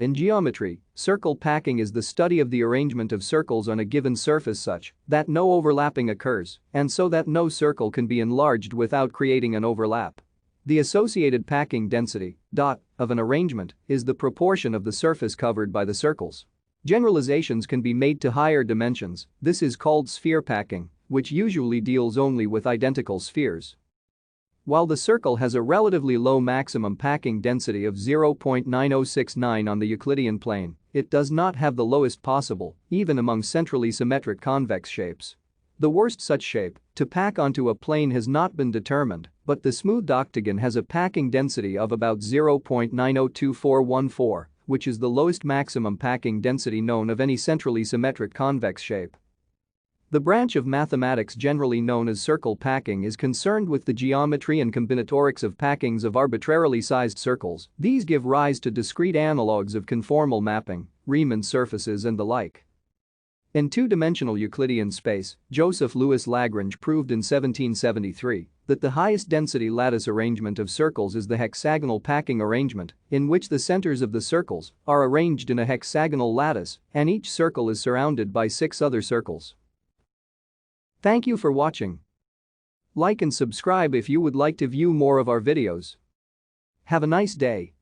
In geometry, circle packing is the study of the arrangement of circles on a given surface such that no overlapping occurs and so that no circle can be enlarged without creating an overlap. The associated packing density of an arrangement is the proportion of the surface covered by the circles. Generalizations can be made to higher dimensions. This is called sphere packing, which usually deals only with identical spheres. While the circle has a relatively low maximum packing density of 0.9069 on the Euclidean plane, it does not have the lowest possible, even among centrally symmetric convex shapes. The worst such shape to pack onto a plane has not been determined, but the smoothed octagon has a packing density of about 0.902414, which is the lowest maximum packing density known of any centrally symmetric convex shape. The branch of mathematics generally known as circle packing is concerned with the geometry and combinatorics of packings of arbitrarily sized circles. These give rise to discrete analogues of conformal mapping, Riemann surfaces and the like. In two-dimensional Euclidean space, Joseph Louis Lagrange proved in 1773 that the highest density lattice arrangement of circles is the hexagonal packing arrangement, in which the centers of the circles are arranged in a hexagonal lattice and each circle is surrounded by 6 other circles. Thank you for watching. Like and subscribe if you would like to view more of our videos. Have a nice day.